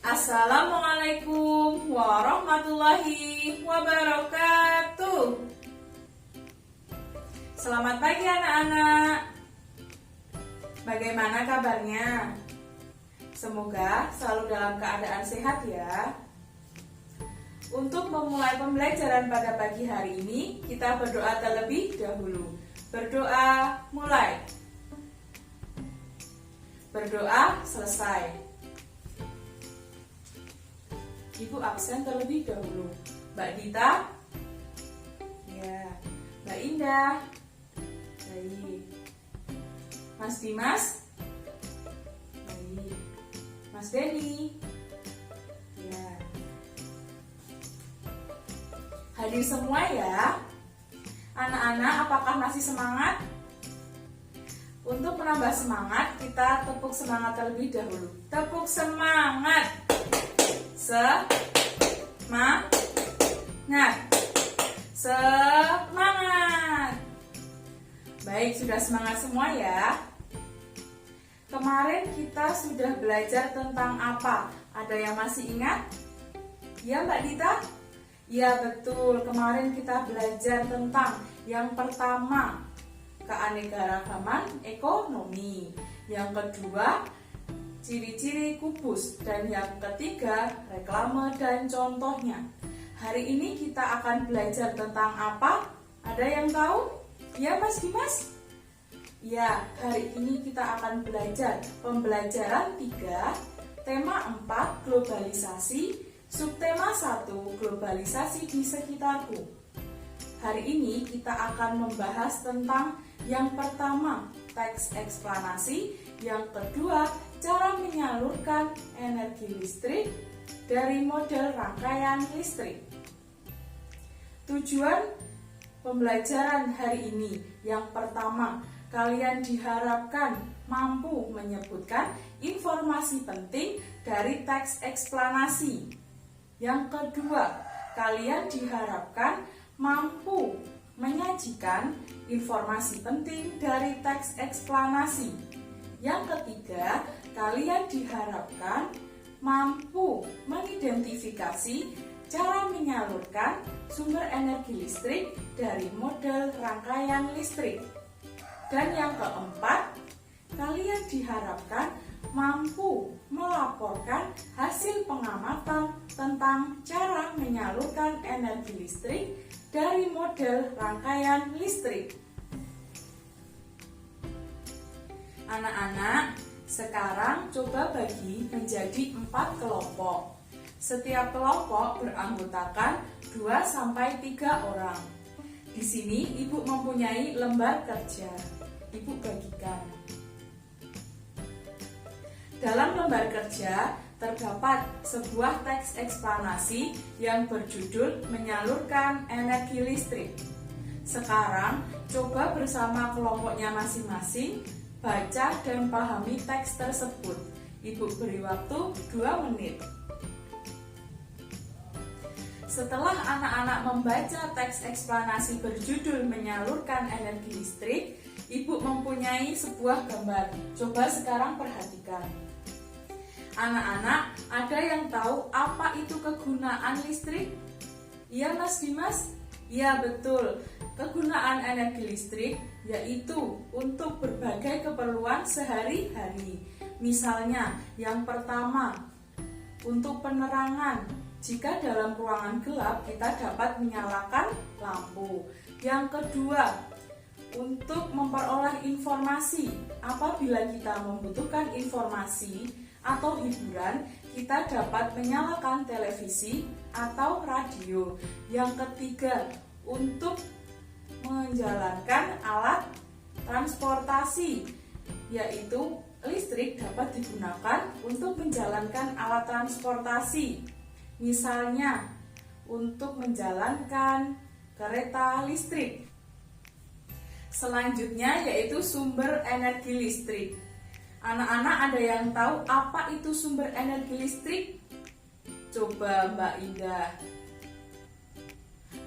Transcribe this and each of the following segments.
Assalamualaikum warahmatullahi wabarakatuh. Selamat pagi anak-anak. Bagaimana kabarnya? Semoga selalu dalam keadaan sehat ya. Untuk memulai pembelajaran pada pagi hari ini, kita berdoa terlebih dahulu. Berdoa mulai. Berdoa selesai. Ibu absen terlebih dahulu. Mbak Dita, ya. Mbak Indah, baik. Mas Dimas, baik. Mas Denny, ya. Hadir semua ya. Anak-anak, apakah masih semangat? Untuk menambah semangat, kita tepuk semangat terlebih dahulu. Tepuk semangat. Semangat. Semangat. Baik, sudah semangat semua ya. Kemarin kita sudah belajar tentang apa? Ada yang masih ingat? Ya Mbak Dita? Ya betul, kemarin kita belajar tentang yang pertama, keanekaragaman ekonomi. Yang kedua, ciri-ciri kubus, dan yang ketiga, reklame dan contohnya. Hari ini kita akan belajar tentang apa? Ada yang tahu? Ya Mas Dimas? Ya, hari ini kita akan belajar pembelajaran 3, tema 4, globalisasi, subtema 1, globalisasi di sekitarku. Hari ini kita akan membahas tentang yang pertama, teks eksplanasi, yang kedua, cara menyalurkan energi listrik dari model rangkaian listrik. Tujuan pembelajaran hari ini, yang pertama, kalian diharapkan mampu menyebutkan informasi penting dari teks eksplanasi. Yang kedua, kalian diharapkan mampu menyajikan informasi penting dari teks eksplanasi. Yang ketiga, kalian diharapkan mampu mengidentifikasi cara menyalurkan sumber energi listrik dari model rangkaian listrik. Dan yang keempat, kalian diharapkan mampu melaporkan hasil pengamatan tentang cara menyalurkan energi listrik dari model rangkaian listrik. Anak-anak, sekarang coba bagi menjadi 4 kelompok. Setiap kelompok beranggotakan 2-3 orang. Di sini Ibu mempunyai lembar kerja. Ibu bagikan. Dalam lembar kerja terdapat sebuah teks eksplanasi yang berjudul menyalurkan energi listrik. Sekarang coba bersama kelompoknya masing-masing baca dan pahami teks tersebut. Ibu beri waktu 2 menit. Setelah anak-anak membaca teks eksplanasi berjudul menyalurkan energi listrik, Ibu mempunyai sebuah gambar. Coba sekarang perhatikan. Anak-anak, ada yang tahu apa itu kegunaan listrik? Iya Mas Dimas? Ya betul. Kegunaan energi listrik yaitu untuk berbagai keperluan sehari-hari. Misalnya, yang pertama, untuk penerangan. Jika dalam ruangan gelap, kita dapat menyalakan lampu. Yang kedua, untuk memperoleh informasi. Apabila kita membutuhkan informasi atau hiburan, kita dapat menyalakan televisi atau radio. Yang ketiga, untuk menjalankan alat transportasi, yaitu listrik dapat digunakan untuk menjalankan alat transportasi. Misalnya, untuk menjalankan kereta listrik. Selanjutnya yaitu sumber energi listrik. Anak-anak ada yang tahu apa itu sumber energi listrik? Coba Mbak Indah.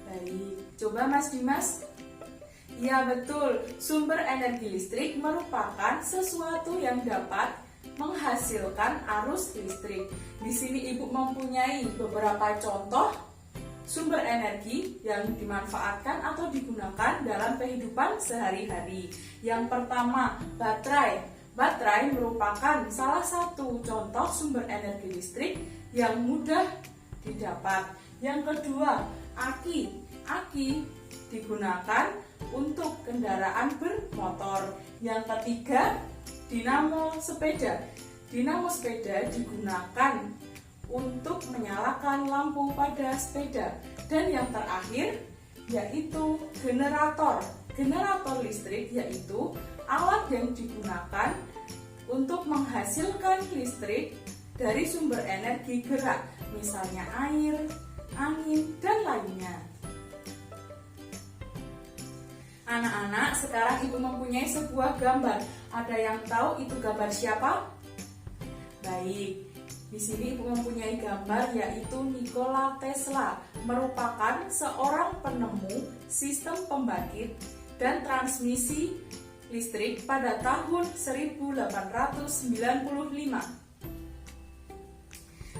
Baik, coba Mas Dimas. Ya betul, sumber energi listrik merupakan sesuatu yang dapat menghasilkan arus listrik. Di sini Ibu mempunyai beberapa contoh sumber energi yang dimanfaatkan atau digunakan dalam kehidupan sehari-hari. Yang pertama, baterai. Baterai merupakan salah satu contoh sumber energi listrik yang mudah didapat. Yang kedua, aki. Aki digunakan untuk kendaraan bermotor. Yang ketiga, dinamo sepeda. Dinamo sepeda digunakan untuk menyalakan lampu pada sepeda. Dan yang terakhir yaitu generator. Generator listrik yaitu alat yang digunakan untuk menghasilkan listrik dari sumber energi gerak, misalnya air, angin, dan lainnya. Anak-anak, sekarang Ibu mempunyai sebuah gambar. Ada yang tahu itu gambar siapa? Baik, di sini Ibu mempunyai gambar yaitu Nikola Tesla, merupakan seorang penemu sistem pembangkit dan transmisi listrik pada tahun 1895.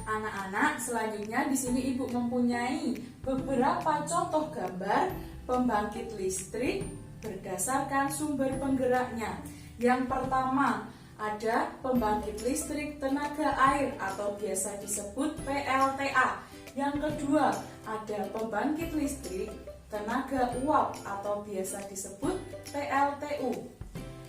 Anak-anak, selanjutnya di sini Ibu mempunyai beberapa contoh gambar pembangkit listrik berdasarkan sumber penggeraknya. Yang pertama, ada pembangkit listrik tenaga air atau biasa disebut PLTA. Yang kedua, ada pembangkit listrik tenaga uap atau biasa disebut PLTU.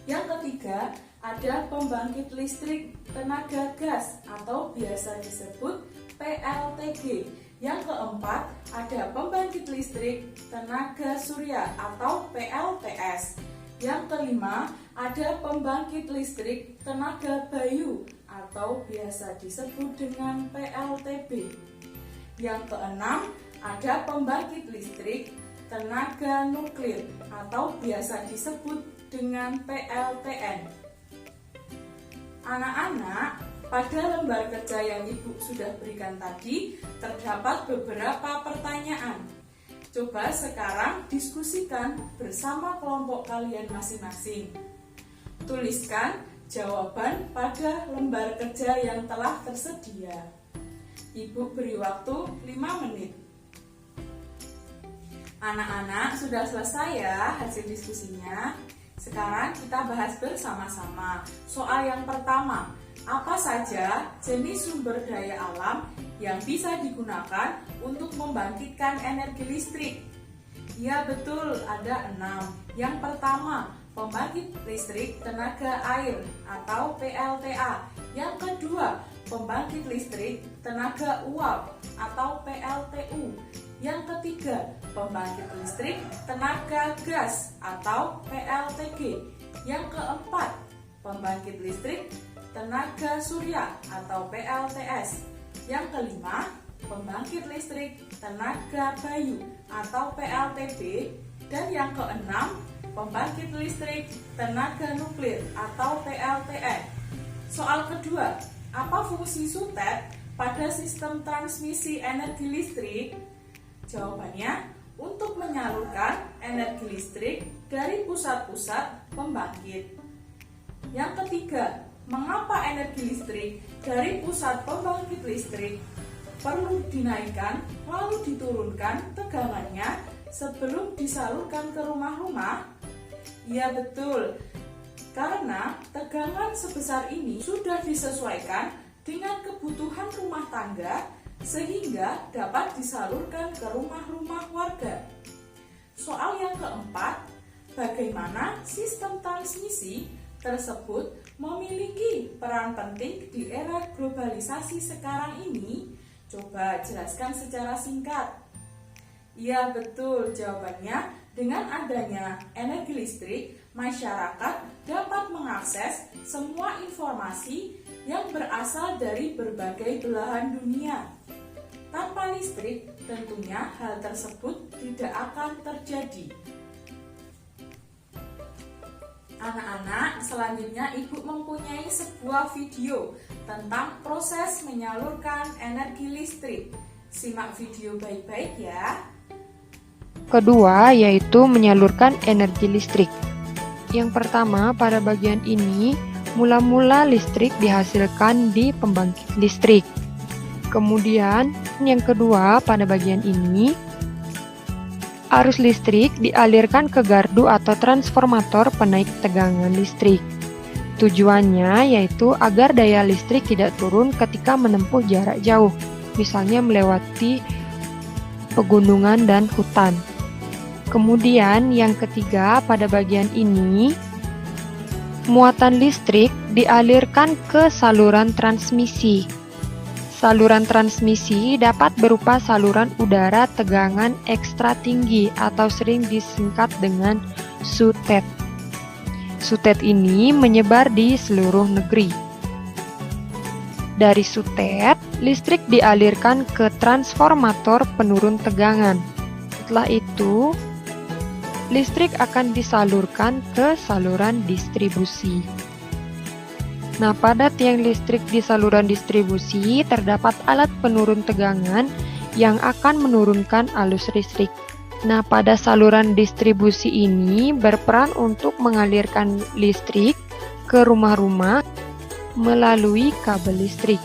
Yang ketiga, ada pembangkit listrik tenaga gas atau biasa disebut PLTG. Yang keempat, ada pembangkit listrik tenaga surya atau PLTS. Yang kelima, ada pembangkit listrik tenaga bayu atau biasa disebut dengan PLTB. Yang keenam, ada pembangkit listrik tenaga nuklir atau biasa disebut dengan PLTN. Anak-anak, pada lembar kerja yang Ibu sudah berikan tadi, terdapat beberapa pertanyaan. Coba sekarang diskusikan bersama kelompok kalian masing-masing. Tuliskan jawaban pada lembar kerja yang telah tersedia. Ibu beri waktu 5 menit. Anak-anak, sudah selesai ya hasil diskusinya. Sekarang kita bahas bersama-sama. Soal yang pertama, apa saja jenis sumber daya alam yang bisa digunakan untuk membangkitkan energi listrik? Ya betul, ada 6. Yang pertama, pembangkit listrik tenaga air atau PLTA. Yang kedua, pembangkit listrik tenaga uap atau PLTU. Yang ketiga, pembangkit listrik tenaga gas atau PLTG. Yang keempat, pembangkit listrik tenaga surya atau PLTS. Yang kelima, pembangkit listrik tenaga bayu atau PLTB. Dan yang keenam, pembangkit listrik tenaga nuklir atau PLTN. Soal kedua, apa fungsi sutet pada sistem transmisi energi listrik? Jawabannya, untuk menyalurkan energi listrik dari pusat-pusat pembangkit. Yang ketiga, mengapa energi listrik dari pusat pembangkit listrik perlu dinaikkan lalu diturunkan tegangannya sebelum disalurkan ke rumah-rumah? Ya betul, karena tegangan sebesar ini sudah disesuaikan dengan kebutuhan rumah tangga sehingga dapat disalurkan ke rumah-rumah warga. Soal yang keempat, bagaimana sistem transmisi tersebut memiliki peran penting di era globalisasi sekarang ini? Coba jelaskan secara singkat. Ya betul, jawabannya dengan adanya energi listrik, masyarakat dapat mengakses semua informasi yang berasal dari berbagai belahan dunia. Tanpa listrik, tentunya hal tersebut tidak akan terjadi. Anak-anak, selanjutnya Ibu mempunyai sebuah video tentang proses menyalurkan energi listrik. Simak video baik-baik ya. Kedua, yaitu menyalurkan energi listrik. Yang pertama, pada bagian ini Mula-mula listrik dihasilkan di pembangkit listrik. Kemudian yang kedua, pada bagian ini arus listrik dialirkan ke gardu atau transformator penaik tegangan listrik. Tujuannya yaitu agar daya listrik tidak turun ketika menempuh jarak jauh, misalnya melewati pegunungan dan hutan. Kemudian yang ketiga, pada bagian ini muatan listrik dialirkan ke saluran transmisi. Saluran transmisi dapat berupa saluran udara tegangan ekstra tinggi atau sering disingkat dengan SUTET. SUTET ini menyebar di seluruh negeri. Dari SUTET, listrik dialirkan ke transformator penurun tegangan. Setelah itu, listrik akan disalurkan ke saluran distribusi. Nah, pada tiang listrik di saluran distribusi terdapat alat penurun tegangan yang akan menurunkan arus listrik. Nah, pada saluran distribusi ini berperan untuk mengalirkan listrik ke rumah-rumah melalui kabel listrik,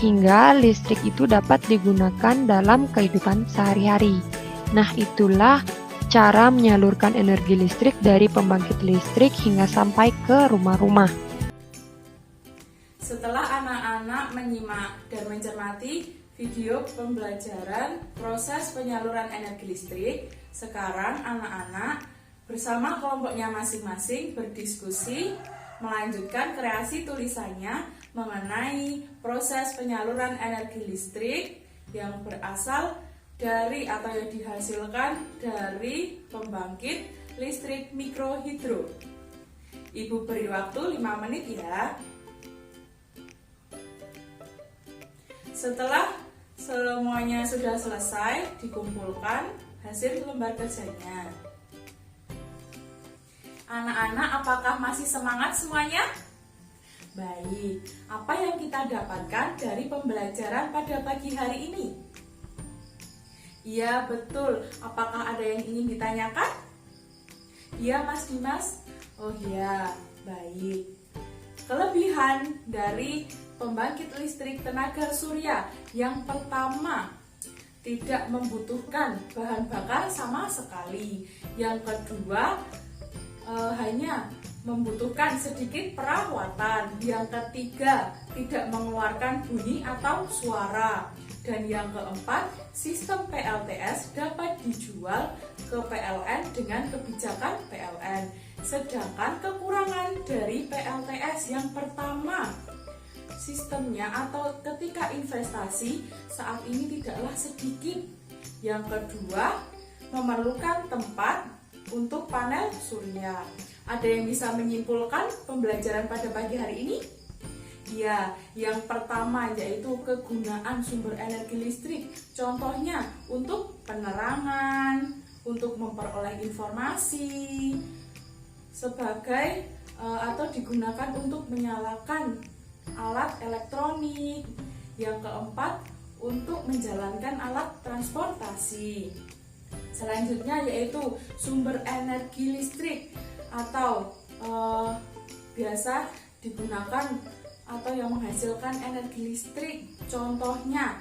hingga listrik itu dapat digunakan dalam kehidupan sehari-hari. Nah, itulah cara menyalurkan energi listrik dari pembangkit listrik hingga sampai ke rumah-rumah. Setelah anak-anak menyimak dan mencermati video pembelajaran proses penyaluran energi listrik, sekarang anak-anak bersama kelompoknya masing-masing berdiskusi melanjutkan kreasi tulisannya mengenai proses penyaluran energi listrik yang berasal dari atau yang dihasilkan dari pembangkit listrik mikrohidro. Ibu beri waktu 5 menit ya. Setelah semuanya sudah selesai, dikumpulkan hasil lembar kerjanya. Anak-anak, apakah masih semangat semuanya? Baik, apa yang kita dapatkan dari pembelajaran pada pagi hari ini? Iya, betul. Apakah ada yang ingin ditanyakan? Iya, Mas Dimas? Oh iya, baik. Kelebihan dari pembangkit listrik tenaga surya yang pertama, tidak membutuhkan bahan bakar sama sekali. Yang kedua, hanya membutuhkan sedikit perawatan. Yang ketiga, tidak mengeluarkan bunyi atau suara. Dan yang keempat, sistem PLTS dapat dijual ke PLN dengan kebijakan PLN. Sedangkan kekurangan dari PLTS yang pertama, sistemnya atau ketika investasi saat ini tidaklah sedikit. Yang kedua, memerlukan tempat untuk panel surya. Ada yang bisa menyimpulkan pembelajaran pada pagi hari ini? Ya, yang pertama yaitu kegunaan sumber energi listrik. Contohnya untuk penerangan, untuk memperoleh informasi, sebagai atau digunakan untuk menyalakan alat elektronik. Yang keempat, untuk menjalankan alat transportasi. Selanjutnya yaitu sumber energi listrik atau biasa digunakan atau yang menghasilkan energi listrik. Contohnya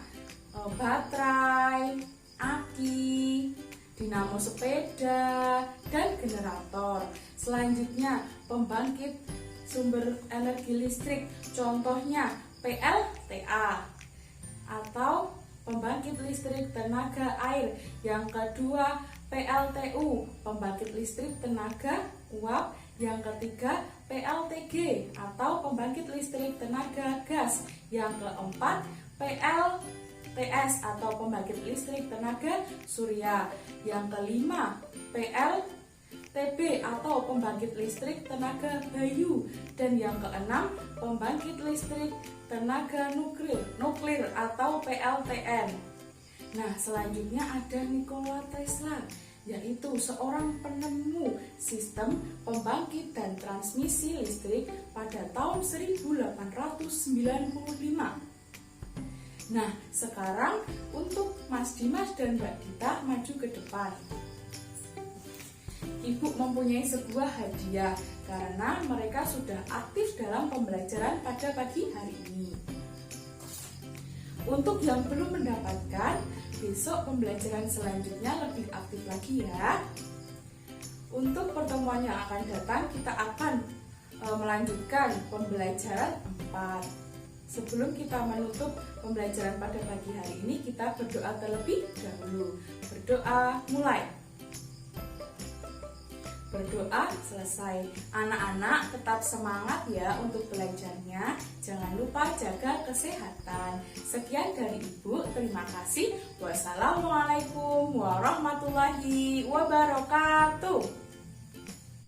baterai, aki, dinamo sepeda, dan generator. Selanjutnya pembangkit sumber energi listrik, contohnya PLTA atau pembangkit listrik tenaga air. Yang kedua, PLTU, pembangkit listrik tenaga uap. Yang ketiga, PLTG atau pembangkit listrik tenaga gas. Yang keempat, PLTS atau pembangkit listrik tenaga surya. Yang kelima, PLTB atau pembangkit listrik tenaga bayu. Dan yang keenam, pembangkit listrik tenaga nuklir atau PLTN. Nah, selanjutnya ada Nikola Tesla, yaitu seorang penemu sistem pembangkit dan transmisi listrik pada tahun 1895. Nah, sekarang untuk Mas Dimas dan Mbak Dita maju ke depan. Ibu mempunyai sebuah hadiah karena mereka sudah aktif dalam pembelajaran pada pagi hari ini. Untuk yang belum mendapatkan, besok pembelajaran selanjutnya lebih aktif lagi ya. Untuk pertemuan yang akan datang, kita akan melanjutkan pembelajaran 4. Sebelum kita menutup pembelajaran pada pagi hari ini, kita berdoa terlebih dahulu. Berdoa mulai. Berdoa selesai. Anak-anak tetap semangat ya untuk belajarnya. Jangan lupa jaga kesehatan. Sekian dari Ibu, terima kasih. Wassalamualaikum warahmatullahi wabarakatuh.